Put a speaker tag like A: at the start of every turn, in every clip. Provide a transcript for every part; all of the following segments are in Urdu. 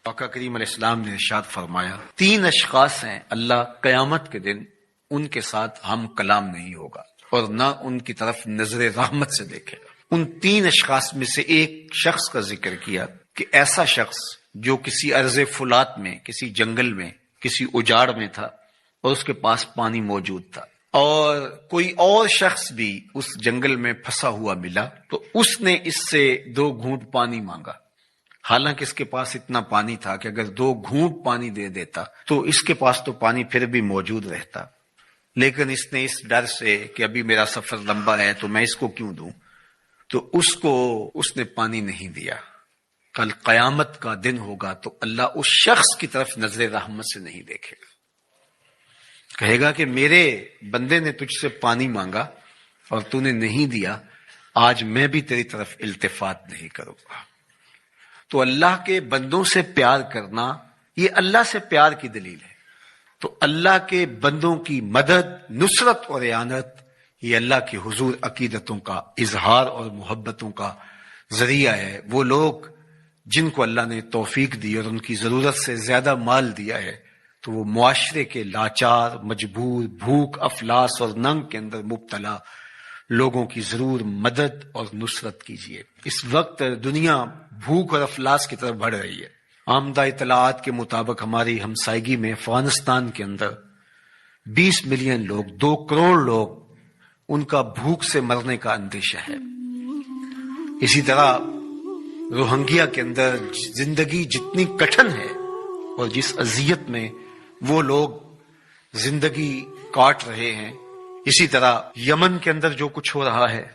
A: آقا کریم علیہ السلام نے ارشاد فرمایا 3 اشخاص ہیں اللہ قیامت کے دن ان کے ساتھ ہم کلام نہیں ہوگا اور نہ ان کی طرف نظر رحمت سے دیکھے گا۔ ان 3 اشخاص میں سے ایک شخص کا ذکر کیا کہ ایسا شخص جو کسی ارض فلات میں، کسی جنگل میں، کسی اجاڑ میں تھا اور اس کے پاس پانی موجود تھا، اور کوئی اور شخص بھی اس جنگل میں پھنسا ہوا ملا تو اس نے اس سے 2 گھونٹ پانی مانگا، حالانکہ اس کے پاس اتنا پانی تھا کہ اگر 2 گھونٹ پانی دے دیتا تو اس کے پاس تو پانی پھر بھی موجود رہتا، لیکن اس نے اس ڈر سے کہ ابھی میرا سفر لمبا ہے تو میں اس کو کیوں دوں، تو اس نے پانی نہیں دیا۔ کل قیامت کا دن ہوگا تو اللہ اس شخص کی طرف نظر رحمت سے نہیں دیکھے گا، کہے گا کہ میرے بندے نے تجھ سے پانی مانگا اور تو نے نہیں دیا، آج میں بھی تیری طرف التفات نہیں کروں گا۔ تو اللہ کے بندوں سے پیار کرنا یہ اللہ سے پیار کی دلیل ہے۔ تو اللہ کے بندوں کی مدد، نصرت اور اعانت یہ اللہ کے حضور عقیدتوں کا اظہار اور محبتوں کا ذریعہ ہے۔ وہ لوگ جن کو اللہ نے توفیق دی اور ان کی ضرورت سے زیادہ مال دیا ہے تو وہ معاشرے کے لاچار، مجبور، بھوک، افلاس اور ننگ کے اندر مبتلا لوگوں کی ضرور مدد اور نصرت کیجیے۔ اس وقت دنیا بھوک اور افلاس کی طرف بڑھ رہی ہے۔ آمدہ اطلاعات کے مطابق ہماری ہمسائیگی میں افغانستان کے اندر 20 ملین لوگ، 2 کروڑ لوگ، ان کا بھوک سے مرنے کا اندیشہ ہے۔ اسی طرح روہنگیا کے اندر زندگی جتنی کٹھن ہے اور جس اذیت میں وہ لوگ زندگی کاٹ رہے ہیں، اسی طرح یمن کے اندر جو کچھ ہو رہا ہے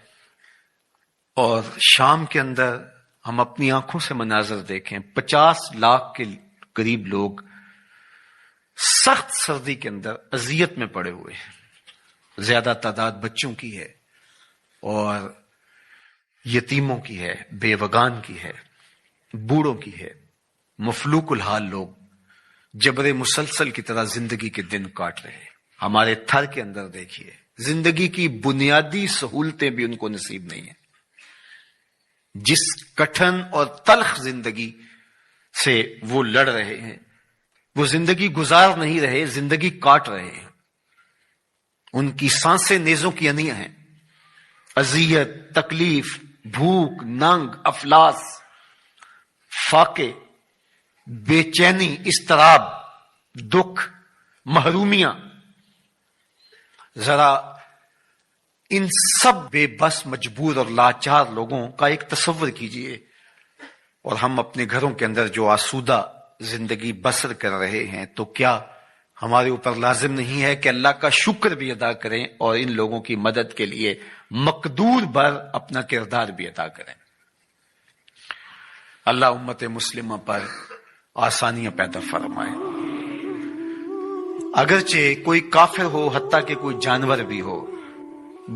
A: اور شام کے اندر ہم اپنی آنکھوں سے مناظر دیکھیں، 50 لاکھ کے قریب لوگ سخت سردی کے اندر اذیت میں پڑے ہوئے ہیں۔ زیادہ تعداد بچوں کی ہے اور یتیموں کی ہے، بیوگان کی ہے، بوڑھوں کی ہے، مفلوق الحال لوگ جبر مسلسل کی طرح زندگی کے دن کاٹ رہے ہیں۔ ہمارے تھر کے اندر دیکھیے، زندگی کی بنیادی سہولتیں بھی ان کو نصیب نہیں ہیں۔ جس کٹھن اور تلخ زندگی سے وہ لڑ رہے ہیں، وہ زندگی گزار نہیں رہے، زندگی کاٹ رہے ہیں۔ ان کی سانسیں نیزوں کی انیاں ہیں۔ اذیت، تکلیف، بھوک، ننگ، افلاس، فاقے، بے چینی، اضطراب، دکھ، محرومیاں، ذرا ان سب بے بس، مجبور اور لاچار لوگوں کا ایک تصور کیجئے، اور ہم اپنے گھروں کے اندر جو آسودہ زندگی بسر کر رہے ہیں، تو کیا ہمارے اوپر لازم نہیں ہے کہ اللہ کا شکر بھی ادا کریں اور ان لوگوں کی مدد کے لیے مقدور بر اپنا کردار بھی ادا کریں؟ اللہ امت مسلمہ پر آسانیاں پیدا فرمائے۔ اگرچہ کوئی کافر ہو، حتیٰ کہ کوئی جانور بھی ہو،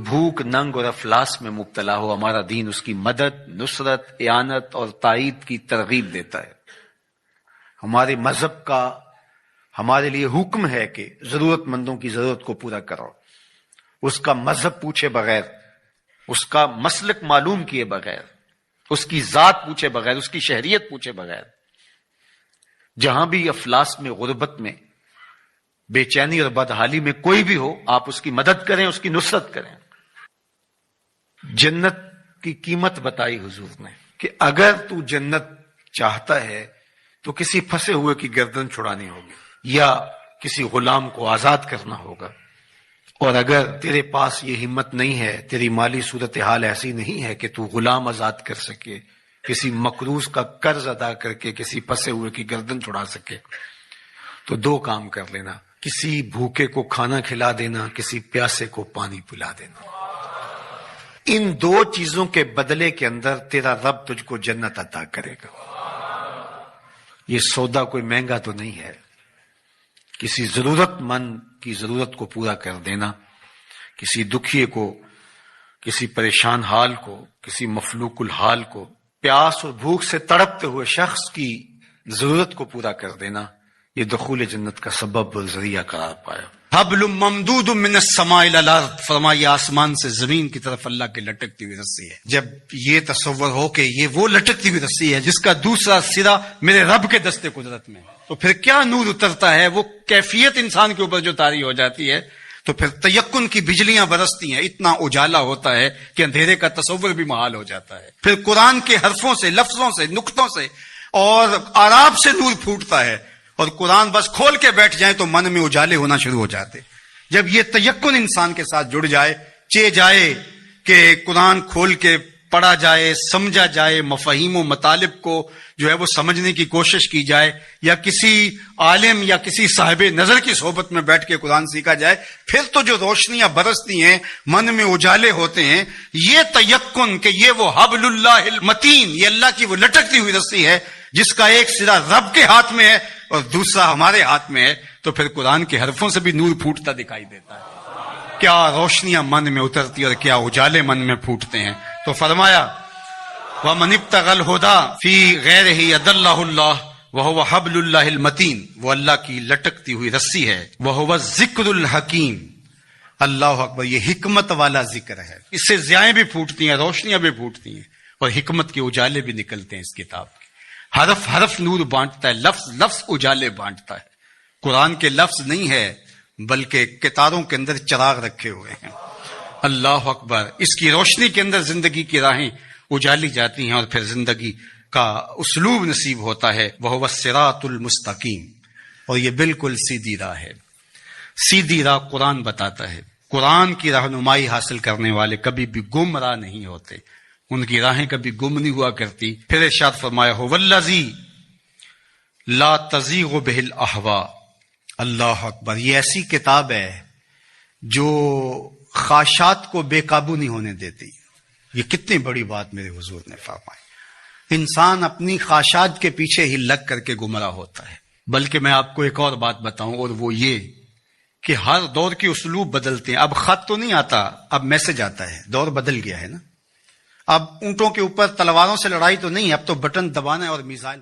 A: بھوک، ننگ اور افلاس میں مبتلا ہو، ہمارا دین اس کی مدد، نصرت، اعانت اور تائید کی ترغیب دیتا ہے۔ ہمارے مذہب کا ہمارے لیے حکم ہے کہ ضرورت مندوں کی ضرورت کو پورا کرو، اس کا مذہب پوچھے بغیر، اس کا مسلک معلوم کیے بغیر، اس کی ذات پوچھے بغیر، اس کی شہریت پوچھے بغیر۔ جہاں بھی افلاس میں، غربت میں، بے چینی اور بدحالی میں کوئی بھی ہو، آپ اس کی مدد کریں، اس کی نصرت کریں۔ جنت کی قیمت بتائی حضور نے کہ اگر تو جنت چاہتا ہے تو کسی پھنسے ہوئے کی گردن چھڑانی ہوگی یا کسی غلام کو آزاد کرنا ہوگا، اور اگر تیرے پاس یہ ہمت نہیں ہے، تیری مالی صورتحال ایسی نہیں ہے کہ تو غلام آزاد کر سکے، کسی مقروض کا قرض ادا کر کے کسی پھنسے ہوئے کی گردن چھڑا سکے، تو 2 کام کر لینا، کسی بھوکے کو کھانا کھلا دینا، کسی پیاسے کو پانی پلا دینا۔ ان 2 چیزوں کے بدلے کے اندر تیرا رب تجھ کو جنت عطا کرے گا۔ یہ سودا کوئی مہنگا تو نہیں ہے۔ کسی ضرورت مند کی ضرورت کو پورا کر دینا، کسی دکھیے کو، کسی پریشان حال کو، کسی مفلوق الحال کو، پیاس اور بھوک سے تڑپتے ہوئے شخص کی ضرورت کو پورا کر دینا، یہ دخول جنت کا سبب اور ذریعہ قرار پایا۔
B: حبل ممدود من السماء الى الارض، فرمایا آسمان سے زمین کی طرف اللہ کی لٹکتی ہوئی رسی ہے۔ جب یہ تصور ہو کہ یہ وہ لٹکتی ہوئی رسی ہے جس کا دوسرا سرا میرے رب کے دستے قدرت میں، تو پھر کیا نور اترتا ہے، وہ کیفیت انسان کے اوپر جو طاری ہو جاتی ہے، تو پھر تیقن کی بجلیاں برستی ہیں، اتنا اجالا ہوتا ہے کہ اندھیرے کا تصور بھی محال ہو جاتا ہے۔ پھر قرآن کے حرفوں سے، لفظوں سے، نقطوں سے اور آراب سے نور پھوٹتا ہے، اور قرآن بس کھول کے بیٹھ جائیں تو من میں اجالے ہونا شروع ہو جاتے۔ جب یہ تیقن انسان کے ساتھ جڑ جائے، چے جائے کہ قرآن کھول کے پڑھا جائے، سمجھا جائے، مفاہیم و مطالب کو جو ہے وہ سمجھنے کی کوشش کی جائے، یا کسی عالم یا کسی صاحب نظر کی صحبت میں بیٹھ کے قرآن سیکھا جائے، پھر تو جو روشنیاں برستی ہیں، من میں اجالے ہوتے ہیں۔ یہ تیقن کہ یہ وہ حبل اللہ المتین، یہ اللہ کی وہ لٹکتی ہوئی رسی ہے جس کا ایک سرا رب کے ہاتھ میں ہے اور دوسرا ہمارے ہاتھ میں ہے، تو پھر قرآن کے حرفوں سے بھی نور پھوٹتا دکھائی دیتا ہے۔ کیا روشنیاں من میں اترتی اور کیا اجالے من میں پھوٹتے ہیں۔ تو فرمایا وَمَنِ ابْتَغَى الْهُدَى فِي غَيْرِهِ أَضَلَّهُ اللَّهُ وَهُوَ حَبْلُ اللَّهِ الْمَتِينُ، وہ اللہ کی لٹکتی ہوئی رسی ہے۔ وَهُوَ الذِّكْرُ الْحَكِيمُ، اللہ اکبر، یہ حکمت والا ذکر ہے۔ اس سے ضیائیں بھی پھوٹتی ہیں، روشنیاں بھی پھوٹتی ہیں، اور حکمت کے اجالے بھی نکلتے ہیں اس کتاب کے۔ حرف حرف نور بانٹتا ہے، لفظ لفظ اجالے بانٹتا ہے۔ قرآن کے لفظ نہیں ہے بلکہ کتاروں کے اندر چراغ رکھے ہوئے ہیں۔ اللہ اکبر، اس کی روشنی کے اندر زندگی کی راہیں اجالی جاتی ہیں، اور پھر زندگی کا اسلوب نصیب ہوتا ہے۔ وَهُوَ الصِّرَاطُ الْمُسْتَقِيمُ، اور یہ بالکل سیدھی راہ ہے۔ سیدھی راہ قرآن بتاتا ہے۔ قرآن کی رہنمائی حاصل کرنے والے کبھی بھی گمراہ نہیں ہوتے، ان کی راہیں کبھی گم نہیں ہوا کرتی۔ پھر ارشاد فرمایا هُوَ الَّذِي لَا تَزِيغُ بِهِ الْأَهْوَاءُ، اللہ اکبر، یہ ایسی کتاب ہے جو خواہشات کو بے قابو نہیں ہونے دیتی۔ یہ کتنی بڑی بات میرے حضور نے فرمائی۔ انسان اپنی خواہشات کے پیچھے ہی لگ کر کے گمراہ ہوتا ہے۔ بلکہ میں آپ کو ایک اور بات بتاؤں، اور وہ یہ کہ ہر دور کے اسلوب بدلتے ہیں۔ اب خط تو نہیں آتا، اب میسج آتا ہے، دور بدل گیا ہے نا۔ اب اونٹوں کے اوپر تلواروں سے لڑائی تو نہیں، اب تو بٹن دبانا ہے اور میزائل